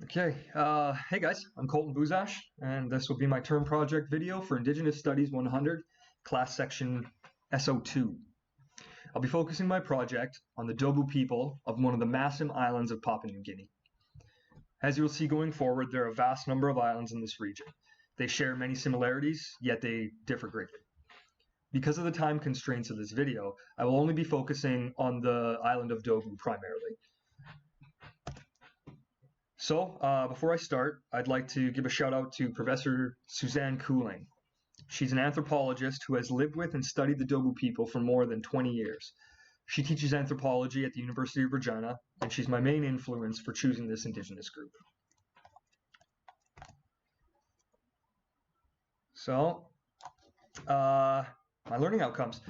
Hey guys, I'm Colton Buzash, and this will be my term project video for Indigenous Studies 100, class section SO2. I'll be focusing my project on the Dobu people of one of the Massim islands of Papua New Guinea. As you will see going forward, there are a vast number of islands in this region. They share many similarities, yet they differ greatly. Because of the time constraints of this video, I will only be focusing on the island of Dobu primarily. So, before I start, I'd like to give a shout out to Professor Suzanne Keuhling. She's an anthropologist who has lived with and studied the Dobu people for more than 20 years. She teaches anthropology at the University of Regina, and she's my main influence for choosing this Indigenous group. So, my learning outcomes.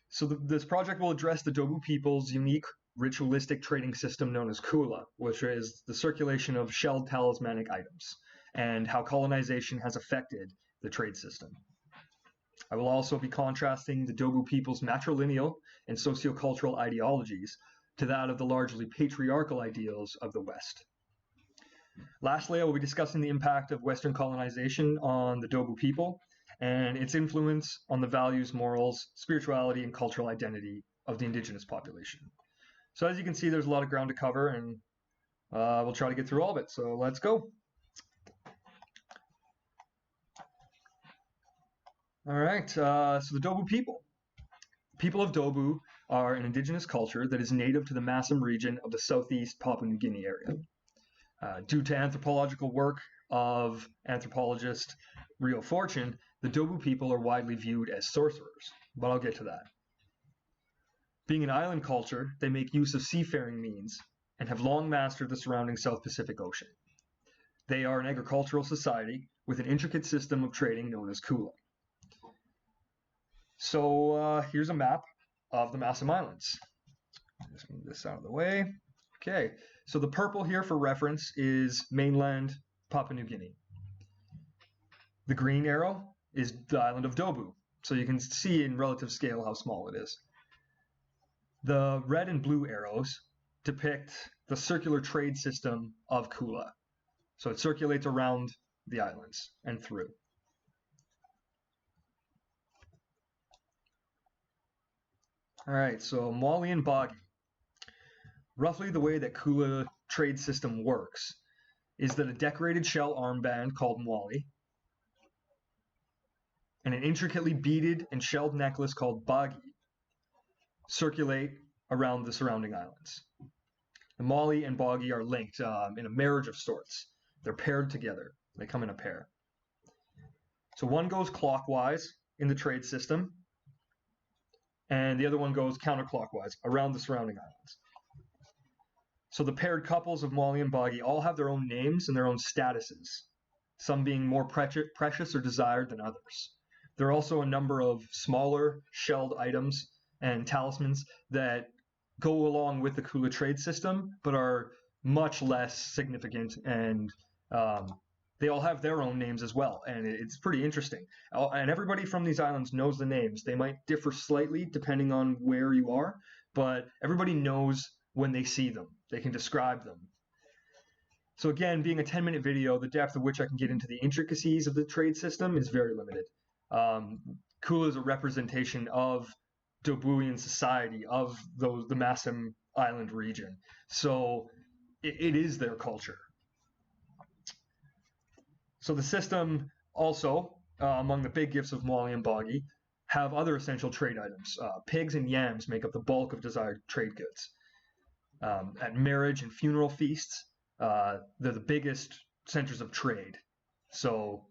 So this project will address the Dobu people's unique ritualistic trading system known as kula, which is the circulation of shelled talismanic items, and how colonization has affected the trade system. I will also be contrasting the Dobu people's matrilineal and sociocultural ideologies to that of the largely patriarchal ideals of the West. Lastly, I will be discussing the impact of Western colonization on the Dobu people and its influence on the values, morals, spirituality, and cultural identity of the indigenous population. So as you can see, there's a lot of ground to cover, and we'll try to get through all of it. So let's go. All right, so the Dobu people. People of Dobu are an indigenous culture that is native to the Massim region of the southeast Papua New Guinea area. Due to anthropological work of anthropologist Rio Fortune, the Dobu people are widely viewed as sorcerers, but I'll get to that. Being an island culture, they make use of seafaring means and have long mastered the surrounding South Pacific Ocean. They are an agricultural society with an intricate system of trading known as kula. So here's a map of the Massim Islands. Just move this out of the way. Okay, so the purple here for reference is mainland Papua New Guinea. The green arrow is the island of Dobu, so you can see in relative scale how small it is. The red and blue arrows depict the circular trade system of kula. So it circulates around the islands and through. All right, so Mwali and Bagi. Roughly the way that kula trade system works is that a decorated shell armband called Mwali and an intricately beaded and shelled necklace called Bagi circulate around the surrounding islands. The Mwali and Bagi are linked in a marriage of sorts. They're paired together. They come in a pair. So one goes clockwise in the trade system, and the other one goes counterclockwise around the surrounding islands. So the paired couples of Mwali and Bagi all have their own names and their own statuses, some being more precious or desired than others. There are also a number of smaller shelled items and talismans that go along with the kula trade system, but are much less significant, and they all have their own names as well, and it's pretty interesting. And everybody from these islands knows the names. They might differ slightly depending on where you are, but everybody knows when they see them. They can describe them. So again, being a 10-minute video, the depth of which I can get into the intricacies of the trade system is very limited. Kula is a representation of Dobuian society, of the Massim Island region. So it is their culture. So the system also, among the big gifts of Mwali and Bagi, have other essential trade items. Pigs and yams make up the bulk of desired trade goods. At marriage and funeral feasts, they're the biggest centers of trade. So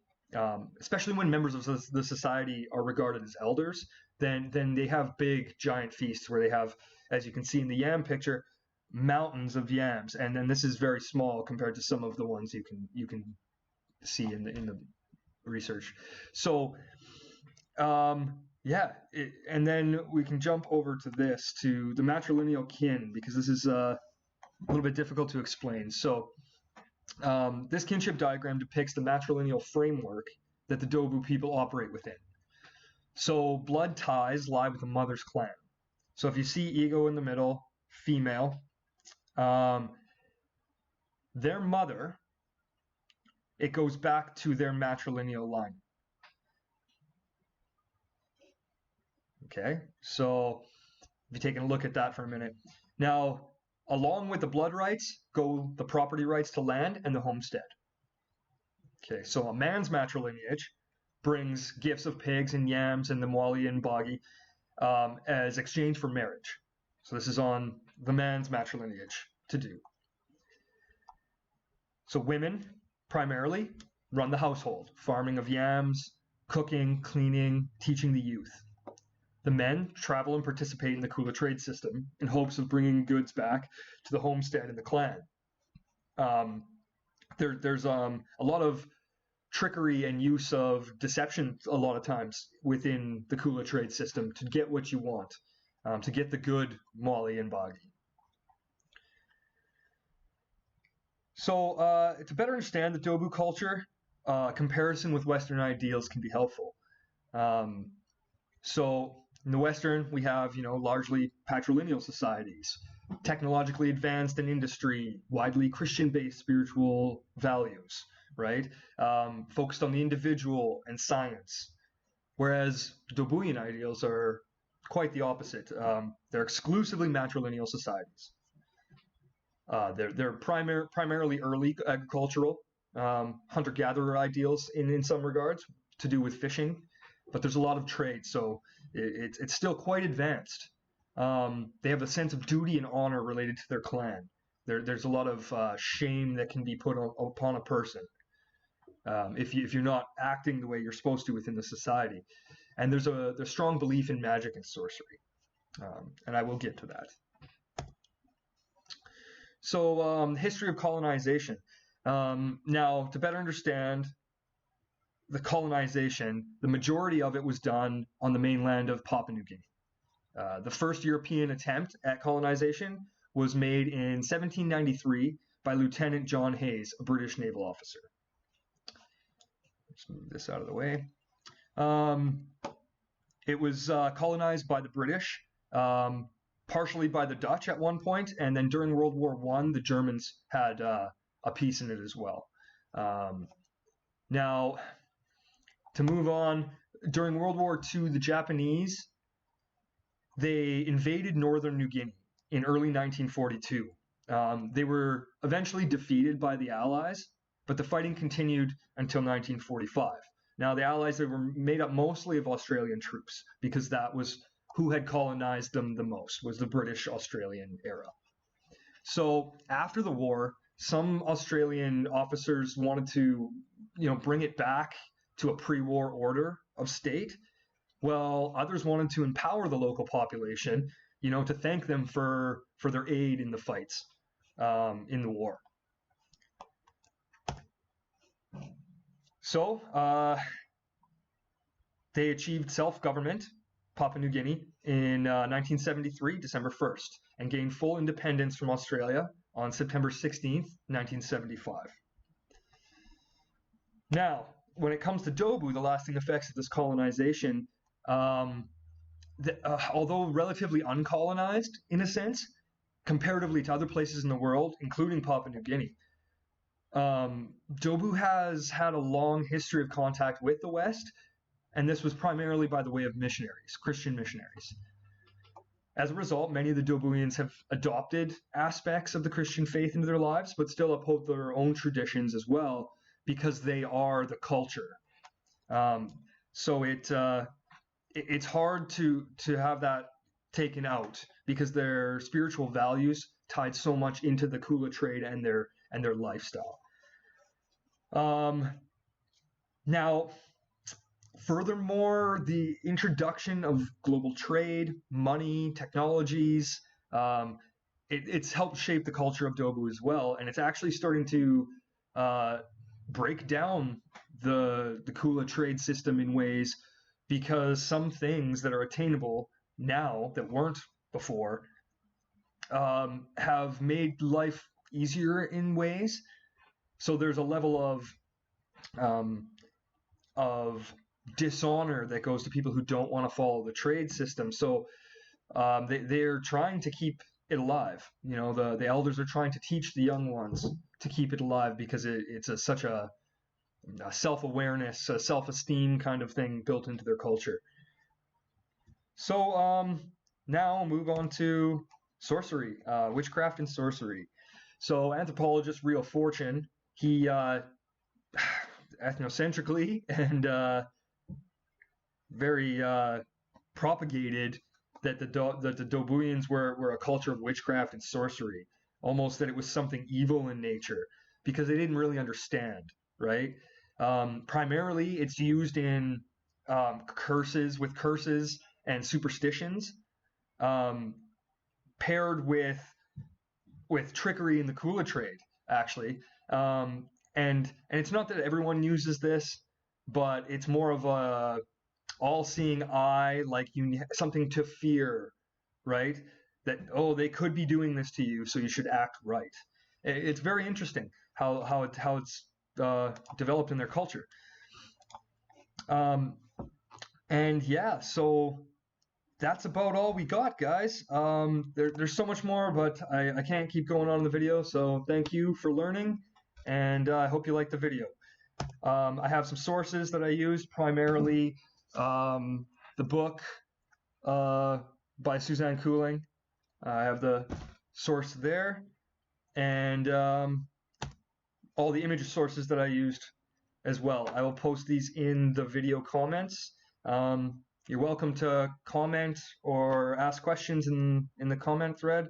especially when members of the society are regarded as elders, then they have big, giant feasts where they have, as you can see in the yam picture, mountains of yams, and then this is very small compared to some of the ones you can see in the research. So and then we can jump over to the matrilineal kin, because this is a little bit difficult to explain. So this kinship diagram depicts the matrilineal framework that the Dobu people operate within. So blood ties lie with the mother's clan. So if you see ego in the middle, female, their mother it goes back to their matrilineal line. Okay, so if you're taking a look at that for a minute. Now, along with the blood rights go the property rights to land and the homestead. Okay, so a man's matrilineage brings gifts of pigs and yams and the Mwali and Bagi as exchange for marriage. So this is on the man's matrilineage to do. So women primarily run the household, farming of yams, cooking, cleaning, teaching the youth. The men travel and participate in the Kula trade system in hopes of bringing goods back to the homestead and the clan. There's a lot of trickery and use of deception a lot of times within the Kula trade system to get what you want, to get the good Mwali and Bagi. So to better understand the Dobu culture, comparison with Western ideals can be helpful. So in the Western, we have, largely patrilineal societies, technologically advanced in industry, widely Christian-based spiritual values, right? Focused on the individual and science. Whereas Dobuian ideals are quite the opposite. They're exclusively matrilineal societies. They're primarily early agricultural, hunter-gatherer ideals in some regards, to do with fishing, but there's a lot of trade, so it's still quite advanced. They have a sense of duty and honor related to their clan. There's a lot of shame that can be put upon a person if you're not acting the way you're supposed to within the society. And there's strong belief in magic and sorcery, and I will get to that. So history of colonization. Now, to better understand the colonization, the majority of it was done on the mainland of Papua New Guinea. The first European attempt at colonization was made in 1793 by Lieutenant John Hayes, a British naval officer. Let's move this out of the way. It was colonized by the British, partially by the Dutch at one point, and then during World War I, the Germans had a piece in it as well. Now, to move on, during World War II, the Japanese, they invaded northern New Guinea in early 1942. They were eventually defeated by the Allies, but the fighting continued until 1945. Now, the Allies, they were made up mostly of Australian troops because that was who had colonized them the most, was the British-Australian era. So after the war, some Australian officers wanted to, bring it back to a pre-war order of state, while others wanted to empower the local population, to thank them for their aid in the fights in the war. So they achieved self-government, Papua New Guinea, in 1973, December 1st, and gained full independence from Australia on September 16th, 1975. Now, when it comes to Dobu, the lasting effects of this colonization, although relatively uncolonized in a sense, comparatively to other places in the world, including Papua New Guinea, Dobu has had a long history of contact with the West, and this was primarily by the way of missionaries, Christian missionaries. As a result, many of the Dobuians have adopted aspects of the Christian faith into their lives, but still uphold their own traditions as well, because they are the culture. So it's hard to have that taken out because their spiritual values tied so much into the Kula trade and their lifestyle. Now, furthermore, the introduction of global trade, money, technologies, it's helped shape the culture of Dobu as well, and it's actually starting to break down the Kula trade system in ways, because some things that are attainable now that weren't before have made life easier in ways. So there's a level of dishonor that goes to people who don't want to follow the trade system. So they're trying to keep it alive. The elders are trying to teach the young ones to keep it alive because it's such a self-awareness, self-esteem kind of thing built into their culture. So now I'll move on to sorcery, witchcraft and sorcery. So anthropologist Rio Fortune, he ethnocentrically and very propagated that the Dobuians were a culture of witchcraft and sorcery, almost that it was something evil in nature, because they didn't really understand, right? Primarily, it's used in curses and superstitions, paired with trickery in the Kula trade, actually. And it's not that everyone uses this, but it's more of a all-seeing eye, like something to fear, right? That, oh, they could be doing this to you, so you should act right. It's very interesting how it's developed in their culture. And yeah, so that's about all we got, guys. There's so much more, but I can't keep going on in the video, so thank you for learning, and I hope you liked the video. I have some sources that I used, primarily the book by Suzanne Keuhling. I have the source there, and all the image sources that I used as well. I will post these in the video comments. You're welcome to comment or ask questions in the comment thread,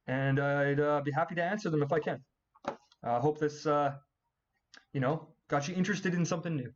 and I'd be happy to answer them if I can. I hope this, got you interested in something new.